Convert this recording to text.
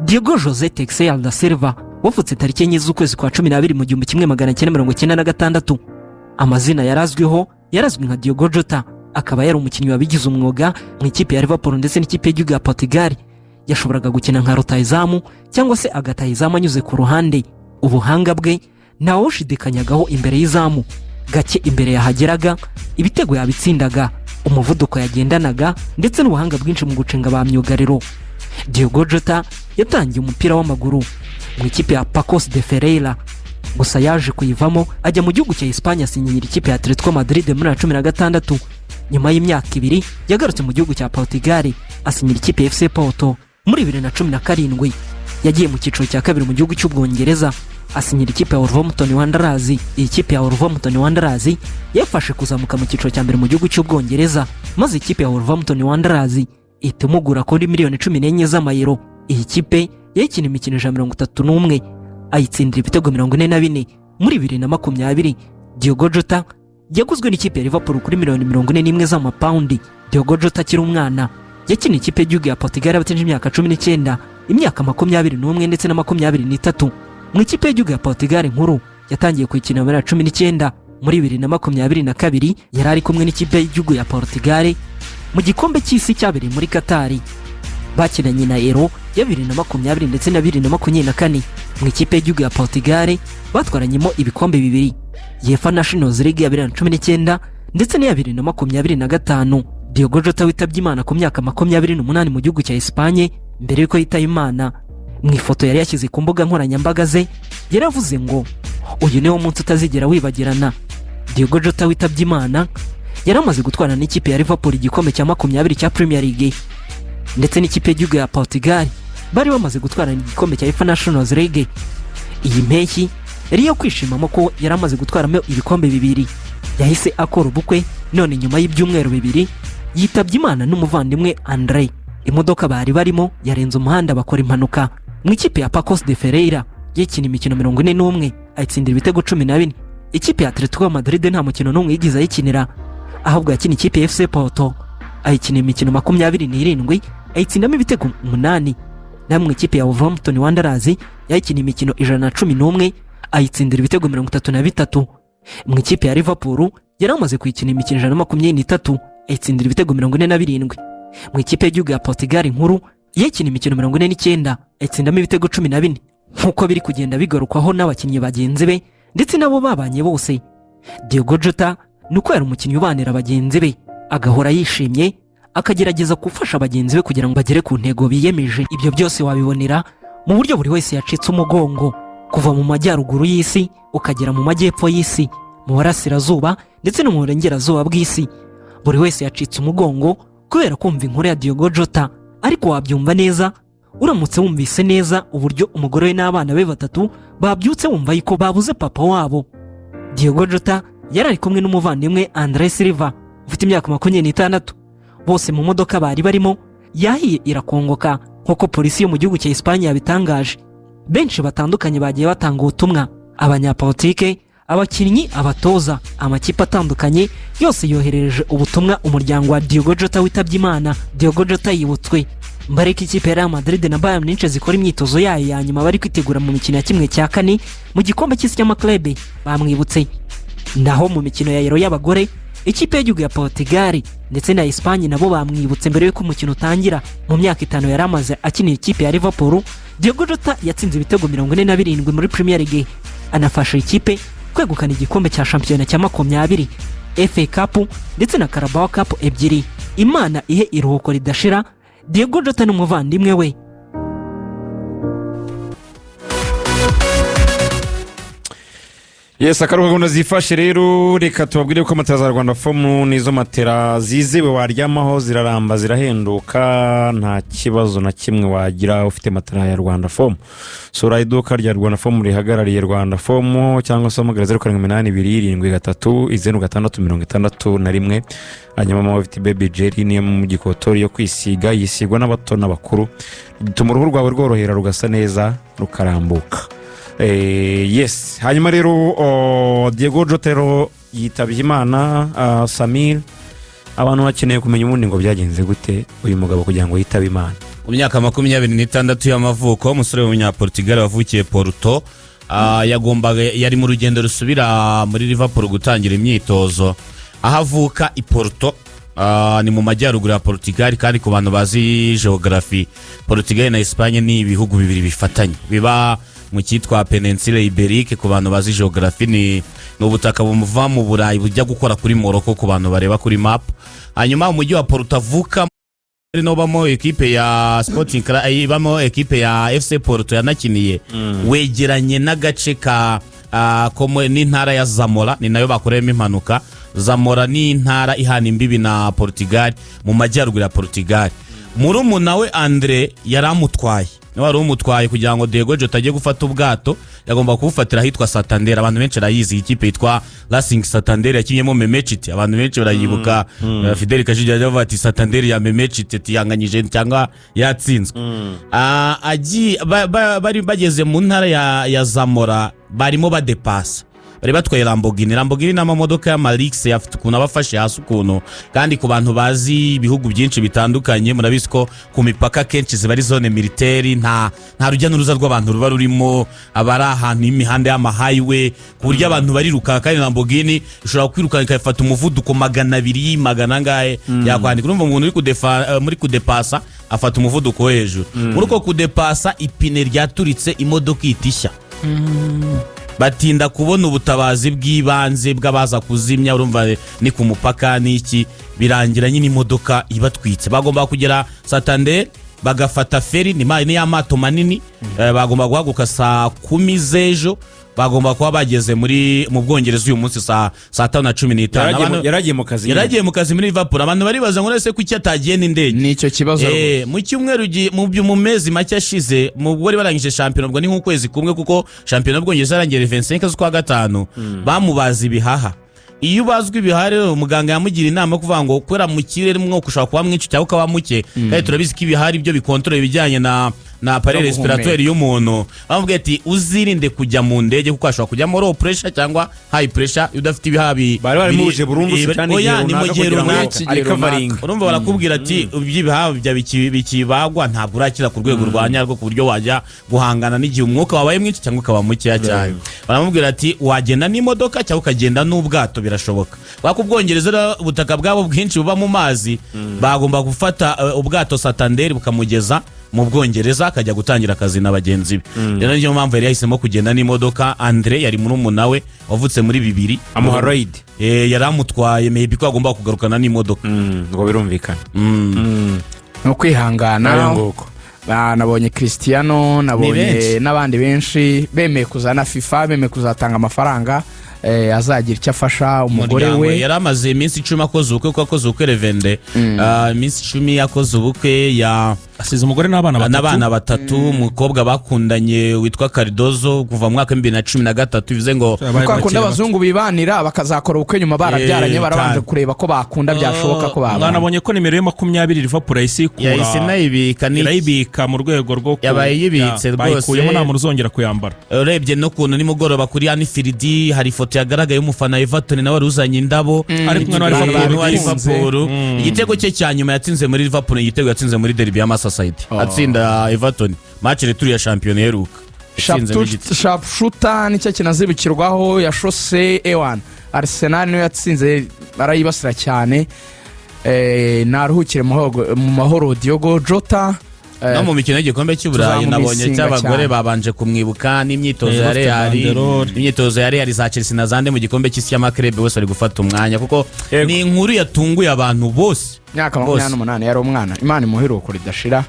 Diogo José Texeira da Silva wavutse tariki enye z'ukwezi kwa 12 mu 1996. Amazina yarazwi nka Diogo Jota, akaba yari umukinnyi wabigize umwuga mu ikipe ya Liverpool ndetse n'ikipe y'igihugu ya Portugal. Yashoboraga gukina nka rutahizamu cyangwa se agatahizamu anyuze ku ruhande. Ubuhanga bwe ntawe ushidikanyagaho imbere y'izamu, gake imbere yahageraga, ibitego yabitsindaga, umuvuduko yagendanaga ndetse n'ubuhanga bwinshi mu gucenga ba myugariro. Diogo Jota yatangiye umupira w'amaguru mu ikipe ya Paços de Ferreira, gusa yaje kuyivamo ajya mu gihugu cya Espagne asinyira ikipe ya Atletico Madrid muri 2016. Nyuma y'imyaka 2 yagarutse mu gihugu cya Portugal asinyira ikipe ya FC Porto. Muri 2017 yagiye mu cyiciro cya kabiri mu gihugu cy'Ubwongereza asinyira ikipe ya Wolverhampton Wanderers. Iyi kipe ya Wolverhampton Wanderers yafashe kuzamuka mu cyiciro cya mbere mu gihugu cy'Ubwongereza, maze ikipe ya Wolverhampton Wanderers itumugura kuri miliyoni 14 z'amayero. Iyi kipe yakina imikino 131 ayitsindira ibitego 44. Muri 2020 Diogo Jota yaguzwe n'ikipe ya Liverpool kuri miliyoni 41 z'amapaundi. Diogo Jota akiri umwana yakina ikipe y'igihugu ya Portugal abatenje imyaka 19, imyaka 21 ndetse na 23. Mu ikipe y'igihugu ya Portugal nkuru yatangiye kuyikina muri 19. Muri 2022 yari ari kumwe n'ikipe y'igihugu ya Portugal mu gikombe cy'isi cyabereye muri Qatar. Bakinanye na Euro ya 2020 ndetse na 2024. Mu ikipe y'igihugu ya Portugal batwaranyemo ibikombe bibiri, UEFA Nations League ya 2019 ndetse n'iya 2025. Diogo Jota witabye Imana ku myaka 28 mu gihugu cya Espagne. Mbere yuko yitaye Imana, mu ifoto yari yashyize ku mbuga nkoranyambaga ze yaravuze ngo uyu niwo munsi utazigera wibagirana. Diogo Jota witabye Imana yaramaze gutwarana n'ikipe ya Liverpool igikombe cya 20 cya Premier League ndetse n'ikipe y'igihugu ya Portugal bari bamaze gutwarana igikombe cya UEFA Nations League. Iyi mpeshyi yari yo kwishimamo ko yaramaze gutwaramo ibikombe bibiri. Yahise akora ubukwe, none nyuma y'ibyumweru bibiri yitabye Imana n'umuvandimwe Andre. Imodoka bari barimo yarenze umuhanda bakora impanuka. Mu ikipe ya Paços de Ferreira yakina imikino 41 ayitsindira ibitego 14. Ikipe ya Atletico Madrid nta mukino n'umwe yigize ayikinira, ahubwo yakina ikipe ya FC Porto ayikina imikino 27 ayitsindamo ibitego 8. Namwe ikipe ya Wolverhampton Wanderers yakina imikino 111 ayitsindira ibitego 33. Mu ikipe ya Liverpool yaramaze kuyikina imikino 123 ayitsindira ibitego 47. Mu ikipe y'igihugu ya Portugal nkuru yakina imikino 49 ayitsindamo ibitego 14. Nkuko biri kugenda bigarukwaho n'abakinnyi bagenzi be ndetse nabo babanye bose, Diogo Jota nuko yari umukinnyi ubanira bagenzi be, agahora yishimye, akagerageza gufasha bagenzi be kugira ngo bagere ku ntego biyemeje. Ibyo byose wabibonera mu buryo buri wese yacitse umugongo, kuva mu majyaruguru y'isi ukagera mu majyepfo y'isi, mu burasirazuba ndetse no mu burengerazuba bw'isi. Buri wese yacitse umugongo kubera kumva inkuru ya Diogo Jota. Ariko wabyumva neza uramutse wumvise neza uburyo umugore we n'abana be batatu babyutse wumva yuko babuze papa wabo. Diogo Jota yari ari kumwe n'umuvandimwe Andre Silva ufite imyaka 26. Bose mu modoka bari barimo yahiye irakongoka nk'uko polisi yo mu gihugu cya Espagne yabitangaje. Benshi batandukanye bagiye batanga ubutumwa, abanyapolitike, abakinnyi, abatoza, amakipe atandukanye yose yoherereje ubutumwa umuryango wa Diogo Jota witabye Imana. Diogo Jota yibutswe mbareka ikipe ya Real Madrid na Bayern Munich zikora imyitozo yayo ya nyuma bari kwitegura mu mikino ya 1/4 mu gikombe cy'isi cy'amaklebe. Bamwibutse naho mu mikino ya Euro y'abagore ikipe y'igihugu ya Portugal ndetse na Espagne nabo bamwibutse mbere yuko umukino utangira. Mu myaka 5 yaramaze akinira ikipe ya Liverpool, Diogo Jota yatsinze ibitego 47 muri Premier League, anafasha ikipe kwegukana igikombe cya shampiyona cya 20, FA Cup ndetse na Carabao Cup ebyiri. Imana ihe iruhuko ridashira Diogo Jota n'umuvandimwe we. Yes, akaruhuko nazifashe rero, reka tubabwire ko matera za Rwanda Form nizo matera zizewe waryamaho ziraramba zirahenduka, nta kibazo na kimwe wagira ufite matera ya Rwanda Form. Sura iduka rya Rwanda Form rihagarariye Rwanda Form cyangwa se amagara 082773 hanyuma amaviti baby jelly niyo mu gikotori yo kwisiga, yisigwa n'abato n'abakuru, gituma uruhu rwawe rworohera rugasa neza rukarambuka. Yes, hanyuma rero Diogo Jota yitabye Imana. Samir, abantu bakeneye kumenya ubundi ngo byagenze gute uyu mugabo kugira ngo yitabe Imana. mu myaka 26 y'amavuko, umusore w'umunyaportugal wavukiye Porto. Yari mu rugendo rusubira muri Liverpool gutangira imyitozo. Aho avuka i Porto, ni mu majyaruguru ya Portugal, kandi ku bantu bazi geography, Portugal na Espagne ni ibihugu bibiri bifatanye biba mu cyitwa Peninsula Iberique. Ku bantu bazi geography, ni ubutaka bumuva mu Burayi bujya gukora kuri Morocco ku bantu bareba kuri map. Hanyuma umujyi wa Porto avuka no bamo ekipe ya Sporting Club, bamo ekipe ya FC Porto yanakiniye, wegeranye n'agace ka n'intara ya Zamora, ni nayo bakoreyemo impanuka. Zamora ni intara ihana imbibi na Portugal mu majyaruguru ya Portugal. Murumuna we Andre yaramutwaye, wari umutwaye kugira ngo Diogojota ajye gufata ubwato, yagomba kubufatira ahitwa Santander. Abantu benshi rayizi ikipe yitwa Racing Santander yakinyemo Memechiti, abantu benshi barayibuka. Fidel Kajija yavuga ati Santander ya Memechiti yanganyije cyangwa yatsinzwe. Bari bageze mu ntara ya Zamora, barimo badepasa, bari batwaye Lamborghini n'amamodoka ya Marix yafite ukuntu abafashe hasi ukuntu. Kandi ku bantu bazi ibihugu byinshi bitandukanye, murabizi ko ku mipaka kenshi ziba ari zone militaire, nta rujya n'uruza rw'abantu ruba rurimo, abari ahantu y'imihanda y'amahighway, ku buryo abantu bariruka. Kandi Lamborghini ishobora kwiruka ikafata umuvuduko 200 magana ngahe yakwandika. Urumva umuntu muri kudepasa afata umuvuduko wo hejuru. Muri uko kudepasa ipine ryaturitse, imodoka itishya. Batinda kubona ubutabazi bw'ibanze bw'abaza kuzimya. Urumva ni ku mupaka n'iki, birangira nyine imodoka ibatwitse. Bagomba kugera Santander, bagafata feri, ni ya mato manini. Bagomba guhaguruka saa 10 z'ejo, bagomba kuba bageze mu Bwongereza uyu munsi saa 5:15. Yaragiye mu kazi muri Liverpool. Abantu baribaza ngo ese kuki atagiye n'indege. Nicyo kibazo. Mu cyumweru mu mezi make ashize, mu bwo barangije shampiyona, ubwo ni nk'ukwezi kumwe, kuko shampiyona y'Ubwongereza yarangiye 25 z'ukwa gatanu, bamubaza ibihaha. Iyo ubazwe ibihari, umuganga yamugira inama kuvuga ngo kwera mu kirere umwuka ushobora kuba mwinshi cyangwa ukaba muke, kandi turabizi ko ibihari byo bikontorora ibijyanye na appareil respiratoire y'umuntu. Bamubwiye ati uzirinde kujya mu ndege kuko ashobora kujyamo low pressure cyangwa high pressure. Udafite ibihabi bari barimuje burundu cyane igihe runaka. Urumva barakubwira ati ibyibihabi bya bikibagwa ntabwo urakira ku rwego rwa nyarwo ku buryo wajya guhangana n'igihe umwuka wabaye mwinshi cyangwa ukaba mukeya cyane. Baramubwira ati wagenda n'imodoka cyangwa ukagenda n'ubwato, birashoboka. Bako Ubwongereza ubutaka bwabo bwinshi buba mu mazi, bagomba gufata ubwato Santander bukamugeza mu Bwongereza, akajya gutangira akazi na bagenzi be. Rero niyo mpamvu yari yahisemo kugenda n'imodoka. Andre yari murumuna we wavutse muri 2000, amuha ride. Yaramutwaye, maybe ko agomba kugarukana n'imodoka. Ngo birumvikana. No kwihangana. Nabonye Cristiano, nabonye n'abandi benshi bemeye kuzana FIFA, bemeye kuzatanga amafaranga azagira icyo afasha umugore we. Yaramaze iminsi 10 akoze ubukwe, kuko akoze ubukwe Revende. Iminsi 10 yakoze ubukwe, asize umugore n'abana batatu. Umukobwa bakundanye witwa Cardozo kuva mu mwaka 2013, bivuze ngo bakunda abazungu bibanira bakazakora ubukwe nyuma barabyaranye, barabanje kureba ko bakunda byashoboka ko baba. Nabonye ko nimero 20 Liverpool irayibika mu rwego rwo yabaye yibitse rwose, bayikuyemo nta muntu uzongera kuyambara. Urebye no kuntu nimugoroba kuri Anfield hari foto yagaragaye umufana Everton nawe waruzanye indabo, ari kumwe na Liverpool. Igitego cye cya nyuma yatsinze muri Liverpool, igitego yatsinze muri derby ya Massaide, atsinda Everton match retour ya champion heruka. Sharpshooter nicyo kinazibukirwaho, yashose Ewan. Arsenal niyo yatsinze, barayibasira cyane. Naruhukire mu mahoro Diogo Jota. No mu mikino y'igikombe cy'Uburayi nabonye cy'abagore babanje kumwibuka n'imyitozo ya Real za Chelsea na zande mu gikombe cy'isi y'amakrebe, bose ari gufata umwanya kuko ni inkuru yatunguye abantu bose. Myaka 28 yari umwana. Imana imuheruko ridashira.